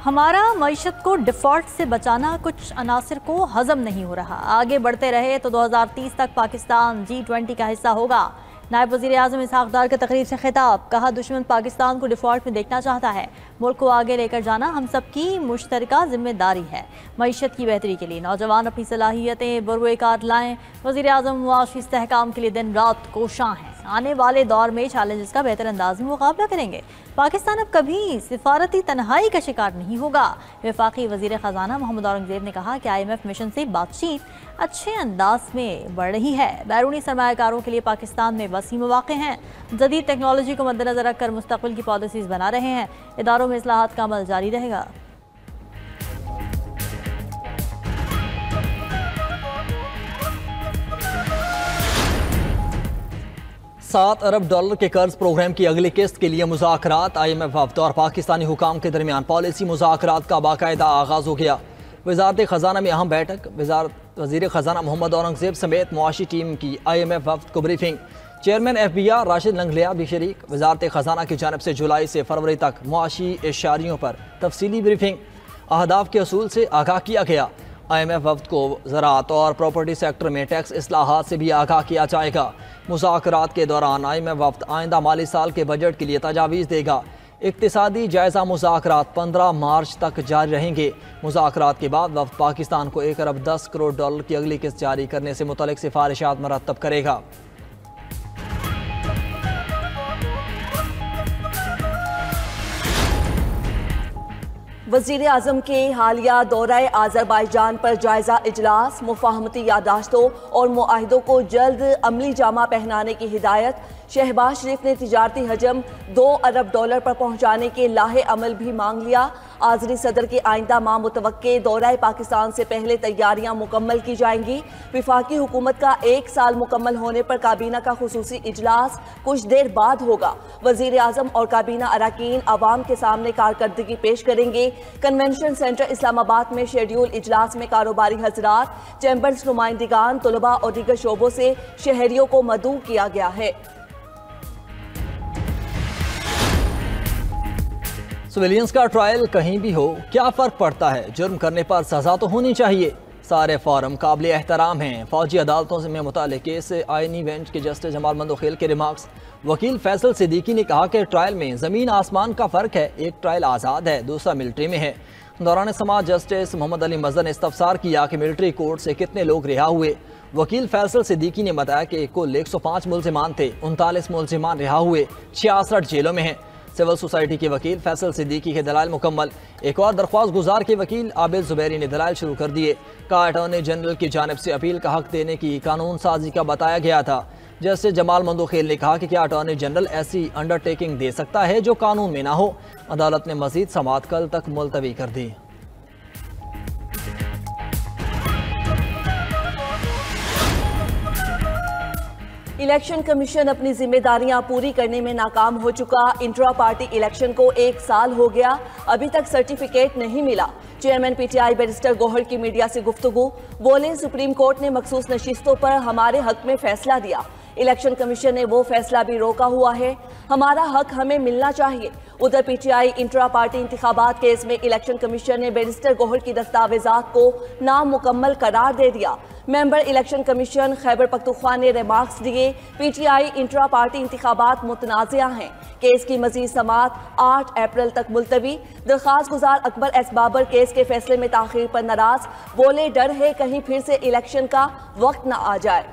हमारा मईशत को डिफ़ॉल्ट से बचाना कुछ अनासिर को हजम नहीं हो रहा। आगे बढ़ते रहे तो 2030 तक पाकिस्तान G20 का हिस्सा होगा। नायब वज़ीर आज़म इसहाक़ डार के तकरीर से खिताब, कहा दुश्मन पाकिस्तान को डिफ़ॉल्ट में देखना चाहता है। मुल्क को आगे लेकर जाना हम सब की मुश्तरका जिम्मेदारी है। मईशत की बेहतरी के लिए नौजवान अपनी सलाहियतें बरूए कार लाएँ। वज़ीर आज़म मुआशी इस्तेहकाम के लिए दिन रात कोशां हैं। आने वाले दौर में चैलेंजेस का बेहतर अंदाज में मुकाबला करेंगे। पाकिस्तान अब कभी सिफारती तन्हाई का शिकार नहीं होगा। वफाकी वज़ीर ख़जाना मोहम्मद औरंगज़ेब ने कहा कि IMF मिशन से बातचीत अच्छे अंदाज में बढ़ रही है। बैरूनी सरमायाकारों के लिए पाकिस्तान में वसी मौक़े हैं। जदीद टेक्नोलॉजी को मद्देनज़र रखकर मुस्तक़बिल की पॉलिसीज़ बना रहे हैं। इदारों में इस्लाहात का अमल जारी रहेगा। 7 अरब डॉलर के कर्ज प्रोग्राम की अगली किस्त के लिए मुज़ाकरात। IMF वफ़द और पाकिस्तानी हुकाम के दरमियान पॉलिसी मुज़ाकरात का बाकायदा आगाज़ हो गया। वज़ारत ख़जाना में अहम बैठक। वज़ीर ख़जाना मोहम्मद औरंगज़ेब समेत मुआशी टीम की IMF वफ़द को ब्रीफिंग। चेयरमैन FBR राशिद लंगलिया भी शरीक। वज़ारत ख़जाना की जानिब से जुलाई से फरवरी तक मुआशी इशारियों पर तफसीली ब्रीफिंग। अहदाफ के असूल से आगाह किया गया। IMF वफ़द को ज़राअत और प्रॉपर्टी सेक्टर में टैक्स इस्लाहात से भी आगाह किया जाएगा। मुज़ाकरात के दौरान IMF वफ़द आइंदा माली साल के बजट के लिए तजावीज़ देगा। इक़्तिसादी जायज़ा मुज़ाकरात 15 मार्च तक जारी रहेंगे। मुज़ाकरात के बाद वफ़द पाकिस्तान को 1 अरब 10 करोड़ डॉलर की अगली किस्त जारी करने से मुतल्लिक़ सिफारिशात मरतब करेगा। वज़ीर आज़म के हालिया दौरा आज़रबाईजान पर जायज़ा इजलास। मुफ़ाहमती यादाश्तों और मुआहिदों को जल्द अमली जामा पहनाने की हिदायत। शहबाज शरीफ ने तिजारती हजम 2 अरब डॉलर पर पहुँचाने के लाहे अमल भी मांग लिया। आज़री सदर के आइंदा माह मुतवक्के दौरा पाकिस्तान से पहले तैयारियां मुकम्मल की जाएंगी। विफाकी हुकूमत का 1 साल मुकम्मल होने पर काबीना का खुसूसी इजलास कुछ देर बाद होगा। वज़ीर आज़म और काबीना अराकीन अवाम के सामने कारकर्दगी पेश करेंगे। कन्वेंशन सेंटर इस्लामाबाद में शेड्यूल इजलास में कारोबारी हजरात, चैम्बर्स नुमाइंदगान, तलबा और दीगर शोबों से शहरियों को मदऊ किया गया है। सिविलियंस का ट्रायल कहीं भी हो, क्या फ़र्क पड़ता है? जुर्म करने पर सज़ा तो होनी चाहिए। सारे फॉरम काबिल एहतराम हैं। फौजी अदालतों में मुताल्लिक़ केस आइनी बेंच के जस्टिस जमाल मंदोखेल के रिमार्क्स। वकील फैसल सिद्दीकी ने कहा कि ट्रायल में ज़मीन आसमान का फ़र्क है। एक ट्रायल आज़ाद है, दूसरा मिलिट्री में है। दौरान समाअत जस्टिस मोहम्मद अली मज़र ने इस्तफसार किया कि मिलिट्री कोर्ट से कितने लोग रिहा हुए। वकील फैसल सिद्दीकी ने बताया कि कुल 105 मुल्ज़िमान थे, 39 मुल्ज़िमान रिहा हुए, 66 जेलों में हैं। सिविल सोसाइटी के वकील फैसल सिद्दीकी के दलाइल मुकम्मल। एक और दरख्वास्त गुजार के वकील आबिद जुबैरी ने दलाइल शुरू कर दिए। कहा अटॉर्नी जनरल की जानिब से अपील का हक देने की कानून साजी का बताया गया था। जस्टिस जमाल मंदोखेल ने कहा कि क्या अटॉर्नी जनरल ऐसी अंडरटेकिंग दे सकता है जो कानून में ना हो। अदालत ने मजीद समाअत कल तक मुलतवी कर दी। इलेक्शन कमीशन अपनी जिम्मेदारियां पूरी करने में नाकाम हो चुका। इंट्रा पार्टी इलेक्शन को 1 साल हो गया, अभी तक सर्टिफिकेट नहीं मिला। चेयरमैन PTI बैरिस्टर गोहर की मीडिया से गुफ्तगू। बोले सुप्रीम कोर्ट ने मखसूस नशिस्तों पर हमारे हक में फैसला दिया। इलेक्शन कमीशन ने वो फैसला भी रोका हुआ है। हमारा हक हमें मिलना चाहिए। उधर PTI इंट्रा पार्टी इंतखाबात केस में इलेक्शन कमीशन ने बैरिस्टर गोहर की दस्तावेजात को नामुकम्मल करार दे दिया। Member election commission Khyber Pakhtunkhwa ने रिमार्क्स दिए। PTI इंट्रा पार्टी इंतखाबात मुतनाज़िया हैं। केस की मजीद समाअत 8 अप्रैल तक मुलतवी। दरख्वास्त गुजार अकबर एस बाबर केस के फैसले में ताखीर पर नाराज। बोले डर है कहीं फिर से इलेक्शन का वक्त न आ जाए।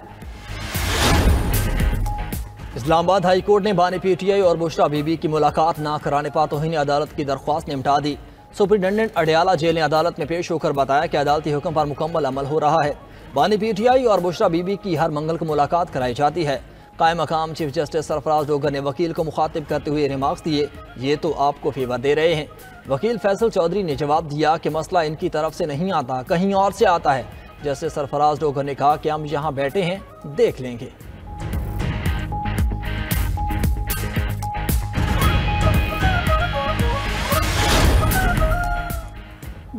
इस्लामाबाद हाई कोर्ट ने बानी PTI और बुशरा बीबी की मुलाकात ना कराने पर तौहीन अदालत की दरख्वास्त निपटा दी। सुपरिटेंडेंट अडयाला जेल ने अदालत में पेश होकर बताया कि अदालती हुक्म पर मुकम्मल अमल हो रहा है। बानी PTI और बुशरा बीबी की हर मंगल को मुलाकात कराई जाती है। कायम मकाम चीफ जस्टिस सरफराज डोगर ने वकील को मुखातिब करते हुए रिमार्क्स दिए, ये तो आपको फेवर दे रहे हैं। वकील फैसल चौधरी ने जवाब दिया कि मसला इनकी तरफ से नहीं आता, कहीं और से आता है। जस्टिस सरफराज डोगर ने कहा कि हम यहाँ बैठे हैं, देख लेंगे।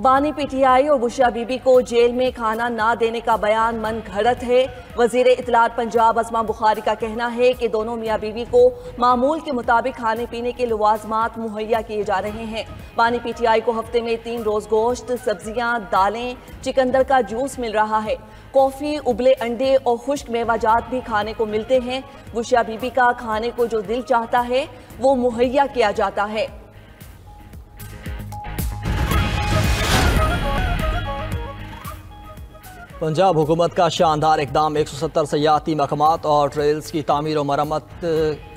बानी पीटीआई और बुशरा बीबी को जेल में खाना ना देने का बयान मन घड़त है। वजीर इत्तलात पंजाब असमा बुखारी का कहना है कि दोनों मियाँ बीवी को मामूल के मुताबिक खाने पीने के लवाजमात मुहैया किए जा रहे हैं। बानी पीटीआई को हफ्ते में 3 रोज गोश्त, सब्जियाँ, दालें, चिकंदर का जूस मिल रहा है। कॉफ़ी, उबले अंडे और खुश्क मेवाजात भी खाने को मिलते हैं। बुशरा बीबी का खाने को जो दिल चाहता है वो मुहैया किया जाता है। पंजाब हुकूमत का शानदार इकदाम, 170 सयाहती मकामात और ट्रेल्स की तामीर और मरम्मत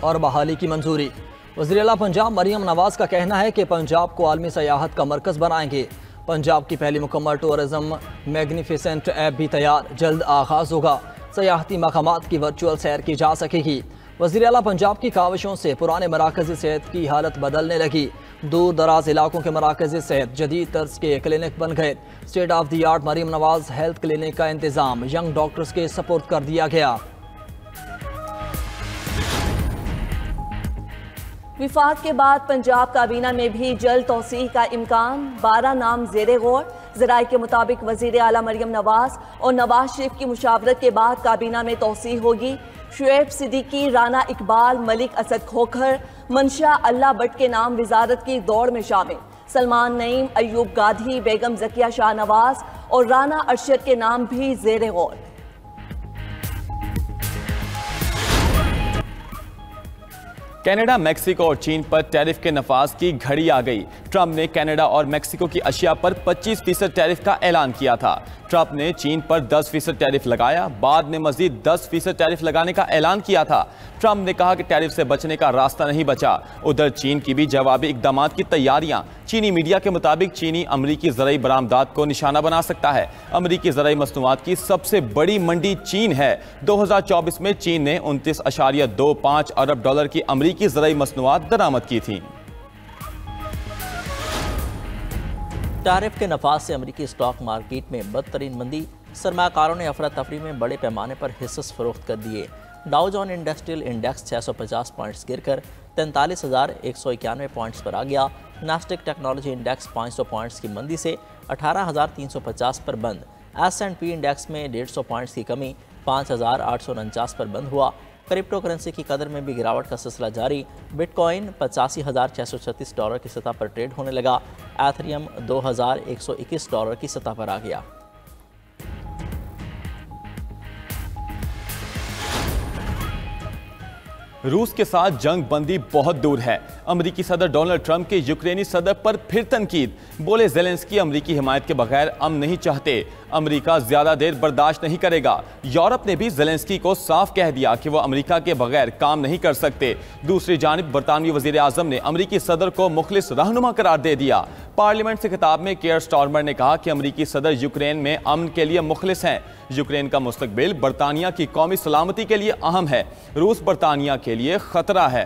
और बहाली की मंजूरी। वज़ीर आला पंजाब मरियम नवाज का कहना है कि पंजाब को आलमी सयाहत का मरकज़ बनाएंगे। पंजाब की पहली मुकम्मल टूरिज़म मैग्निफिसेंट ऐप भी तैयार, जल्द आगाज़ होगा। सयाहती मकामात की वर्चुअल सैर की जा सकेगी। वज़ीर आला पंजाब की काविशों से पुराने मराकज़ी सेहत की हालत बदलने लगी। दूर दराज इलाकों के मराकज़ी सेहत जदीद तर्ज के क्लिनिक बन गए। State of the art Maryam Nawaz health clinic का इंतज़ाम यंग डॉक्टर्स के सपोर्ट कर दिया गया। विफाक के बाद पंजाब काबीना में भी जल्द तौसीह का इम्कान, 12 नाम ज़ेरे गौर। ज़राए के मुताबिक वज़ीर आला मरियम नवाज और नवाज शरीफ की मुशावरत के बाद काबीना में तौसीह होगी। शुएब सिद्दीकी, राना इकबाल, मलिक असद खोखर, मंशा अल्लाह भट्ट के नाम वजारत की दौड़ में शामिल। सलमान नईम, अयूब गाधी, बेगम ज़किया शाहनवाज और राना अरशद के नाम भी ज़ेरे गौर। कनाडा, मेक्सिको और चीन पर टैरिफ के नफाज की घड़ी आ गई। ट्रंप ने कनाडा और मेक्सिको की अशिया पर 25% टैरिफ का ऐलान किया था। ट्रंप ने चीन पर 10% टैरिफ लगाया, बाद में मजीद 10% टैरिफ लगाने का ऐलान किया था। ट्रंप ने कहा कि टैरिफ से बचने का रास्ता नहीं बचा। उधर चीन की भी जवाबी इकदाम की तैयारियां। चीनी मीडिया के मुताबिक चीनी अमरीकी ज़राई बरामदात को निशाना बना सकता है। अमरीकी ज़राई मसनूआत की सबसे बड़ी मंडी चीन है। 2024 में चीन ने 29.25 अरब डॉलर की अमरीकी ज़राई मसनूआत दरामद की थी। टैरिफ के नफाज से अमरीकी स्टॉक मार्केट में बदतरीन मंदी। सरमाकारों ने अफरा तफरी में बड़े पैमाने पर हिस्से फरोख्त कर दिए। डाउ जोन इंडस्ट्रियल इंडेक्स 650 पॉइंट्स गिरकर 43,191 पॉइंट्स पर आ गया। नास्टेक टेक्नोलॉजी इंडेक्स 500 पॉइंट्स की मंदी से 18,350 पर बंद। S&P इंडेक्स में 150 पॉइंट्स की कमी 5,849 पर बंद हुआ। क्रिप्टो करेंसी की कदर में भी गिरावट का सिलसिला जारी। बिटकॉइन 85,636 डॉलर की सतह पर ट्रेड होने लगा। एथरियम 2,121 डॉलर की सतह पर आ गया। रूस के साथ जंग बंदी बहुत दूर है। अमरीकी सदर डोनाल्ड ट्रंप के यूक्रेनी सदर पर फिर तनकीद। बोले ज़ेलेंस्की अमरीकी हिमायत के बगैर अमन नहीं चाहते। अमरीका ज्यादा देर बर्दाश्त नहीं करेगा। यूरोप ने भी ज़ेलेंस्की को साफ कह दिया कि वो अमरीका के बगैर काम नहीं कर सकते। दूसरी जानिब बरतानवी वजीर आजम ने अमरीकी सदर को मुखलिस रहनुमा करार दे दिया। पार्लियामेंट से खिताब में केयर स्टार्मर ने कहा कि अमरीकी सदर यूक्रेन में अमन के लिए मुखलिस हैं। यूक्रेन का मुस्तकबिल बरतानिया की कौमी सलामती के लिए अहम है। रूस बरतानिया के लिए खतरा है।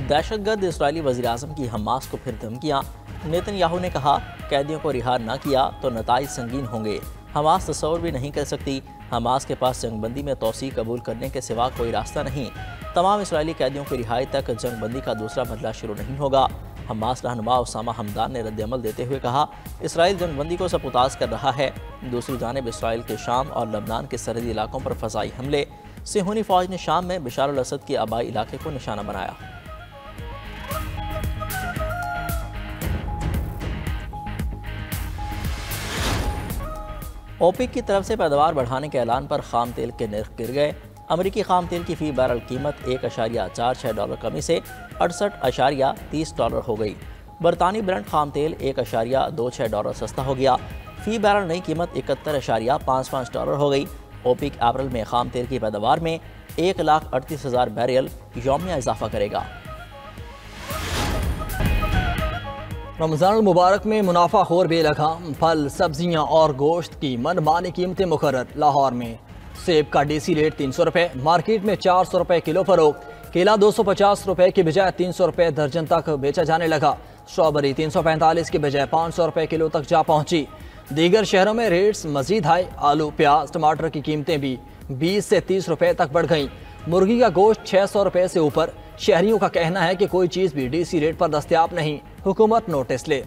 दहशतगर्द इस्राएली वज़ीर आज़म की हमास को फिर धमकियाँ। नेतन्याहू ने कहा कैदियों को रिहा न किया तो नताइज संगीन होंगे। हमास तस्वर भी नहीं कर सकती। हमास के पास जंगबंदी में तोसी कबूल करने के सिवा कोई रास्ता नहीं। तमाम इस्राएली कैदियों की रिहाई तक जंगबंदी का दूसरा मरहला शुरू नहीं होगा। हमास रहनुमा उसामा हमदान ने रद्द-ए-अमल देते हुए कहा इसराइल जंगबंदी को सबूताज कर रहा है। दूसरी जानिब इसराइल के शाम और लबनान के सरहदी इलाकों पर फ़ज़ाई हमले। सिहोनी फ़ौज ने शाम में बशार अल-असद के आबाई इलाके को निशाना बनाया। ओपेक की तरफ से पैदावार बढ़ाने के ऐलान पर खाम तेल के नर्ख गिर गए। अमरीकी खाम तेल की फ़ी बैरल कीमत 1.46 डॉलर कमी से 68.30 डॉलर हो गई। बरतानी ब्रेंट खाम तेल 1.26 डॉलर सस्ता हो गया। फ़ी बैरल नई कीमत 71.55 डॉलर हो गई। ओपेक अप्रैल में खाम तेल की पैदावार में 1,38,000 बैरल यौमिया इजाफा करेगा। रमज़ान मुबारक में मुनाफाखोर बेलगाम फल, सब्जियाँ और गोश्त की मनमानी कीमतें मुकर्रर। लाहौर में सेब का डीसी रेट 300 रुपये, मार्केट में 400 रुपये किलो फरोख्त। केला 250 रुपये की बजाय 300 रुपये दर्जन तक बेचा जाने लगा। स्ट्रॉबेरी 345 की बजाय 500 रुपये किलो तक जा पहुँची। दीगर शहरों में रेट्स मजीद हाई। आलू, प्याज, टमाटर की कीमतें भी 20 से 30 रुपये तक बढ़ गईं। मुर्गी का गोश्त 600 रुपये से ऊपर, शहरियों का कहना है कि कोई चीज़ भी DC रेट पर दस्तयाब नहीं, हुकूमत नोटिस ले।